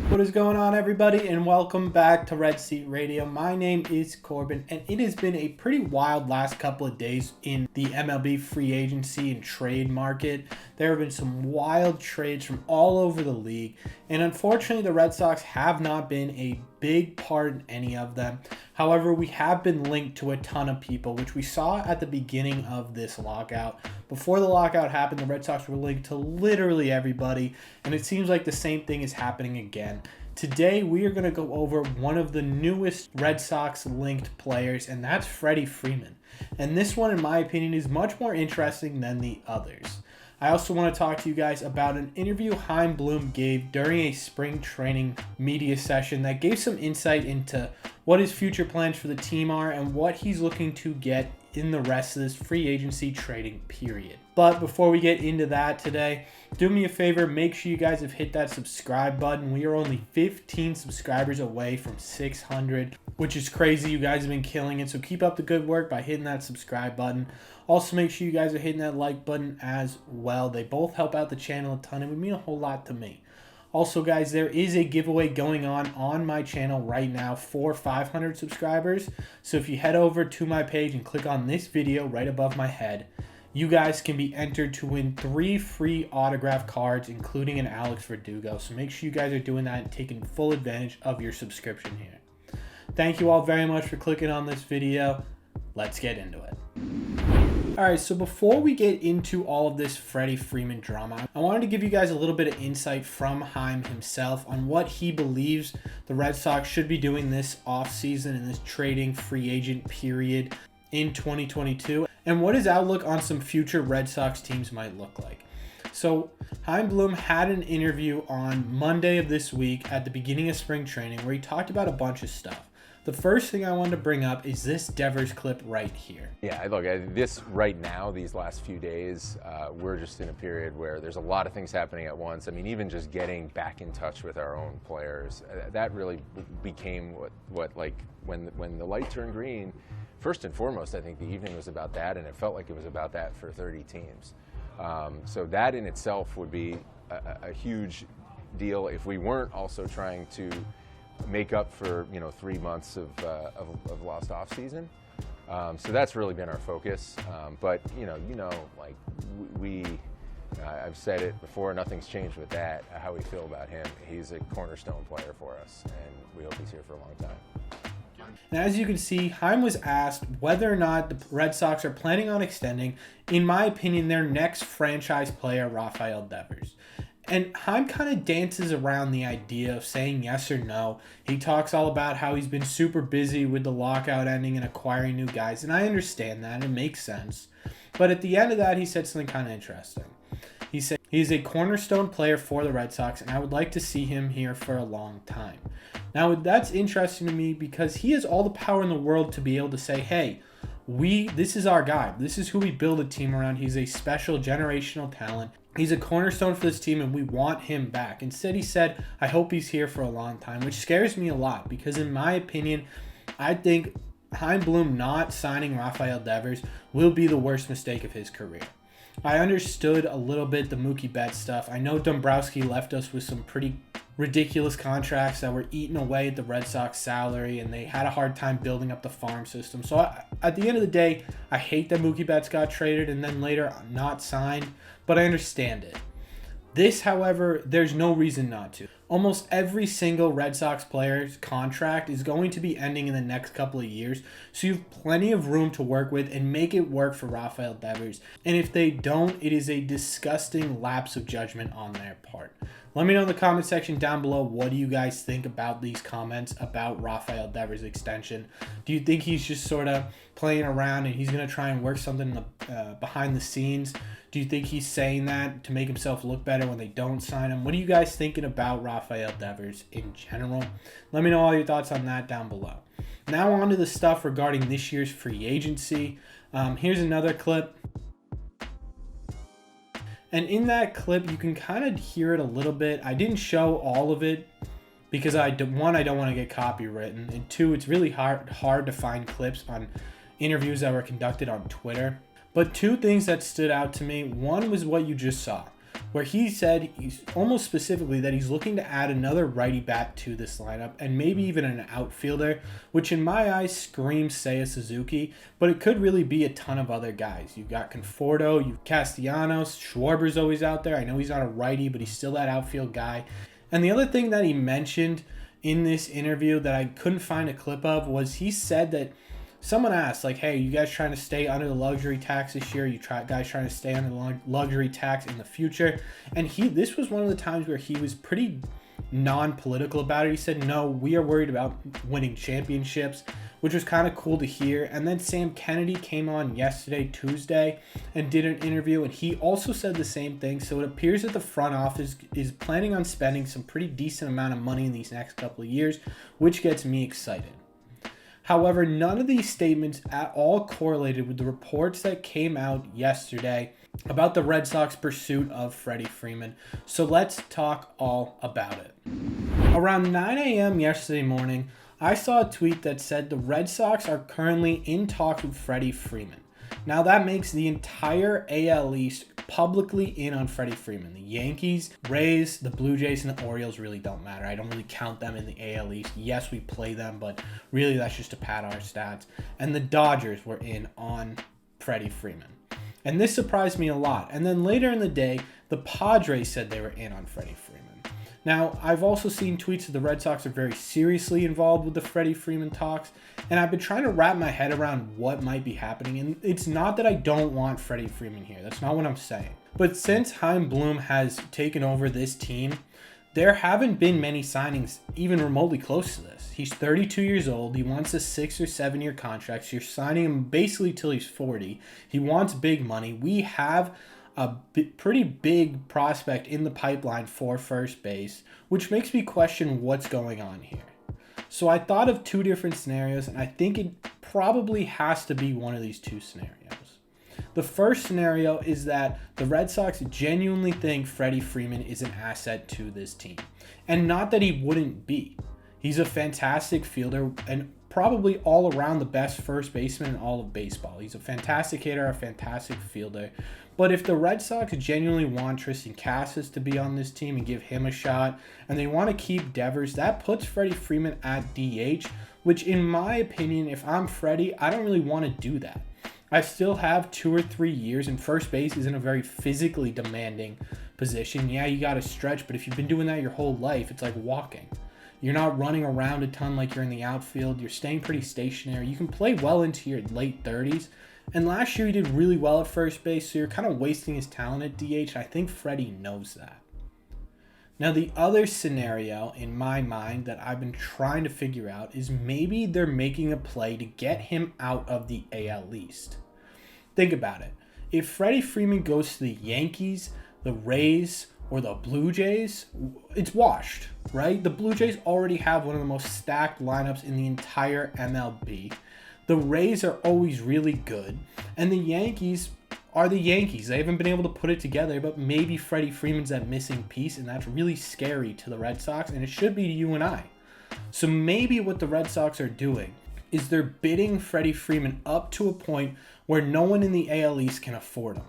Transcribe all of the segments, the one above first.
What is going on, everybody, and welcome back to Red Seat Radio. My name is Corbin, and it has been a pretty wild last couple of days in the MLB free agency and trade market. There have been some wild trades from all over the league, and unfortunately the Red Sox have not been a big part in any of them. However, we have been linked to a ton of people, which we saw at the beginning of this lockout. Before the lockout happened, the Red Sox were linked to literally everybody, and it seems like the same thing is happening again. Today, we are going to go over one of the newest Red Sox linked players, and that's Freddie Freeman. And this one, in my opinion, is much more interesting than the others. I also want to talk to you guys about an interview Chaim Blooms gave during a spring training media session that gave some insight into what his future plans for the team are and what he's looking to get in the rest of this free agency trading period. But before we get into that today, do me a favor, make sure you guys have hit that subscribe button. We are only 15 subscribers away from 600, which is crazy. You guys have been killing it, so keep up the good work by hitting that subscribe button. Also, make sure you guys are hitting that like button as well. They both help out the channel a ton. It would mean a whole lot to me. Also, guys, there is a giveaway going on my channel right now for 500 subscribers. So if you head over to my page and click on this video right above my head, you guys can be entered to win 3 free autograph cards, including an Alex Verdugo. So make sure you guys are doing that and taking full advantage of your subscription here. Thank you all very much for clicking on this video. Let's get into it. Alright, so before we get into all of this Freddie Freeman drama, I wanted to give you guys a little bit of insight from Chaim himself on what he believes the Red Sox should be doing this offseason and this trading free agent period in 2022, and what his outlook on some future Red Sox teams might look like. So Chaim Blooms had an interview on Monday of this week at the beginning of spring training where he talked about a bunch of stuff. The first thing I wanted to bring up is this Devers clip right here. Yeah, look, this right now, these last few days, we're just in a period where there's a lot of things happening at once. I mean, even just getting back in touch with our own players, that really became what like when the light turned green. First and foremost, I think the evening was about that, and it felt like it was about that for 30 teams. So that in itself would be a huge deal if we weren't also trying to make up for 3 months of lost off season. So that's really been our focus. But like I've said it before, nothing's changed with that. How we feel about him, he's a cornerstone player for us, and we hope he's here for a long time. And as you can see, Chaim was asked whether or not the Red Sox are planning on extending, in my opinion, their next franchise player, Rafael Devers. And Chaim kind of dances around the idea of saying yes or no. He talks all about how he's been super busy with the lockout ending and acquiring new guys, and I understand that. It makes sense. But at the end of that, he said something kind of interesting. He said, he's a cornerstone player for the Red Sox, and I would like to see him here for a long time. Now, that's interesting to me because he has all the power in the world to be able to say, hey, this is our guy. This is who we build a team around. He's a special generational talent. He's a cornerstone for this team, and we want him back. Instead, he said, I hope he's here for a long time, which scares me a lot because, in my opinion, I think Chaim Blooms not signing Rafael Devers will be the worst mistake of his career. I understood a little bit the Mookie Betts stuff. I know Dombrowski left us with some pretty ridiculous contracts that were eating away at the Red Sox salary, and they had a hard time building up the farm system. So at the end of the day, I hate that Mookie Betts got traded and then later not signed, but I understand it. This, however, there's no reason not to. Almost every single Red Sox player's contract is going to be ending in the next couple of years, so you have plenty of room to work with and make it work for Rafael Devers. And if they don't, it is a disgusting lapse of judgment on their part. Let me know in the comment section down below, what do you guys think about these comments about Rafael Devers' extension? Do you think he's just sort of playing around and he's going to try and work something behind the scenes? Do you think he's saying that to make himself look better when they don't sign him? What are you guys thinking about Rafael Devers in general? Let me know all your thoughts on that down below. Now on to the stuff regarding this year's free agency. Here's another clip. And in that clip, you can kind of hear it a little bit. I didn't show all of it because one, I don't want to get copywritten, and two, it's really hard to find clips on interviews that were conducted on Twitter. But two things that stood out to me. One was what you just saw. where he said he's almost specifically that he's looking to add another righty bat to this lineup and maybe even an outfielder, which in my eyes screams Seiya Suzuki, but it could really be a ton of other guys. You've got Conforto, you've Castellanos, Schwarber's always out there. I know he's not a righty, but he's still that outfield guy. And the other thing that he mentioned in this interview that I couldn't find a clip of was he said that someone asked, like, hey, you guys trying to stay under the luxury tax this year? Guys trying to stay under the luxury tax in the future? And this was one of the times where he was pretty non-political about it. He said, no, we are worried about winning championships, which was kind of cool to hear. And then Sam Kennedy came on yesterday, Tuesday, and did an interview, and he also said the same thing. So it appears that the front office is planning on spending some pretty decent amount of money in these next couple of years, which gets me excited. However, none of these statements at all correlated with the reports that came out yesterday about the Red Sox pursuit of Freddie Freeman. So let's talk all about it. Around 9 a.m. yesterday morning, I saw a tweet that said the Red Sox are currently in talks with Freddie Freeman. Now that makes the entire AL East publicly in on Freddie Freeman. The Yankees, Rays, the Blue Jays, and the Orioles really don't matter. I don't really count them in the AL East. Yes, we play them, but really that's just to pad our stats. And the Dodgers were in on Freddie Freeman. And this surprised me a lot. And then later in the day, the Padres said they were in on Freddie Freeman. Now, I've also seen tweets that the Red Sox are very seriously involved with the Freddie Freeman talks, and I've been trying to wrap my head around what might be happening. And it's not that I don't want Freddie Freeman here. That's not what I'm saying. But since Chaim Bloom has taken over this team, there haven't been many signings even remotely close to this. He's 32 years old. He wants a 6 or 7 year contract. So you're signing him basically till he's 40. He wants big money. We have a pretty big prospect in the pipeline for first base, which makes me question what's going on here. So I thought of two different scenarios, and I think it probably has to be one of these two scenarios. The first scenario is that the Red Sox genuinely think Freddie Freeman is an asset to this team. And not that he wouldn't be. He's a fantastic fielder and probably all around the best first baseman in all of baseball. He's a fantastic hitter, a fantastic fielder. But if the Red Sox genuinely want Tristan Casas to be on this team and give him a shot, and they want to keep Devers, that puts Freddie Freeman at DH, which in my opinion, if I'm Freddie, I don't really want to do that. I still have 2 or 3 years, and first base isn't a very physically demanding position. Yeah, you got to stretch, but if you've been doing that your whole life, it's like walking. You're not running around a ton like you're in the outfield. You're staying pretty stationary. You can play well into your late 30s. And last year he did really well at first base, so you're kind of wasting his talent at DH. I think Freddie knows that. Now, the other scenario in my mind that I've been trying to figure out is maybe they're making a play to get him out of the AL East. Think about it. If Freddie Freeman goes to the Yankees, the Rays, or the Blue Jays, it's washed, right? The Blue Jays already have one of the most stacked lineups in the entire MLB. The Rays are always really good, and the Yankees are the Yankees. They haven't been able to put it together, but maybe Freddie Freeman's that missing piece, and that's really scary to the Red Sox, and it should be to you and I. So maybe what the Red Sox are doing is they're bidding Freddie Freeman up to a point where no one in the AL East can afford him.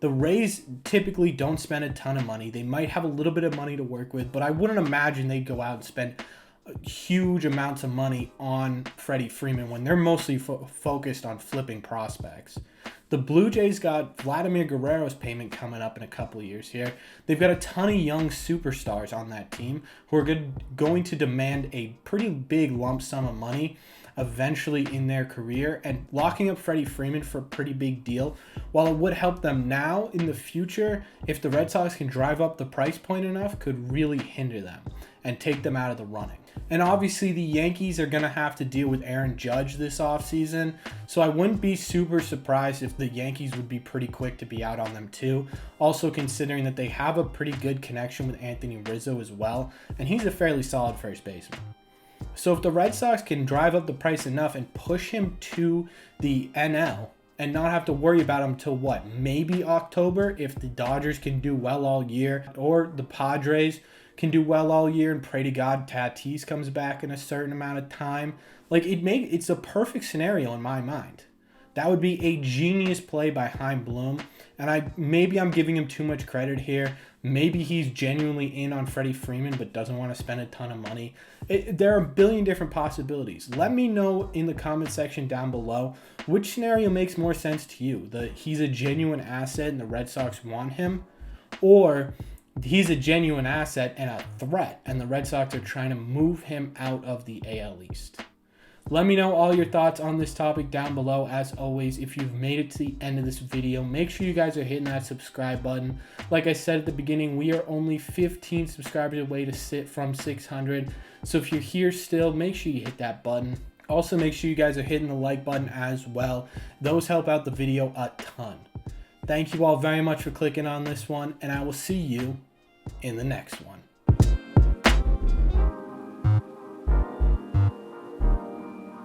The Rays typically don't spend a ton of money. They might have a little bit of money to work with, but I wouldn't imagine they'd go out and spend huge amounts of money on Freddie Freeman when they're mostly focused on flipping prospects. The Blue Jays got Vladimir Guerrero's payment coming up in a couple of years here. They've got a ton of young superstars on that team who are going to demand a pretty big lump sum of money eventually in their career, and locking up Freddie Freeman for a pretty big deal, while it would help them now, in the future, if the Red Sox can drive up the price point enough, could really hinder them and take them out of the running. And obviously the Yankees are going to have to deal with Aaron Judge this offseason, so I wouldn't be super surprised if the Yankees would be pretty quick to be out on them too. Also considering that they have a pretty good connection with Anthony Rizzo as well, and he's a fairly solid first baseman. So if the Red Sox can drive up the price enough and push him to the NL and not have to worry about him till what, maybe October, if the Dodgers can do well all year, or the Padres can do well all year and pray to God Tatis comes back in a certain amount of time. Like it's a perfect scenario in my mind. That would be a genius play by Chaim Bloom. And maybe I'm giving him too much credit here. Maybe he's genuinely in on Freddie Freeman but doesn't want to spend a ton of money. There are a billion different possibilities. Let me know in the comment section down below which scenario makes more sense to you. He's a genuine asset and the Red Sox want him, or he's a genuine asset and a threat and the Red Sox are trying to move him out of the AL East. Let me know all your thoughts on this topic down below. As always, if you've made it to the end of this video, make sure you guys are hitting that subscribe button. Like I said at the beginning, we are only 15 subscribers away to sit from 600. So if you're here still, make sure you hit that button. Also, make sure you guys are hitting the like button as well. Those help out the video a ton. Thank you all very much for clicking on this one, and I will see you in the next one.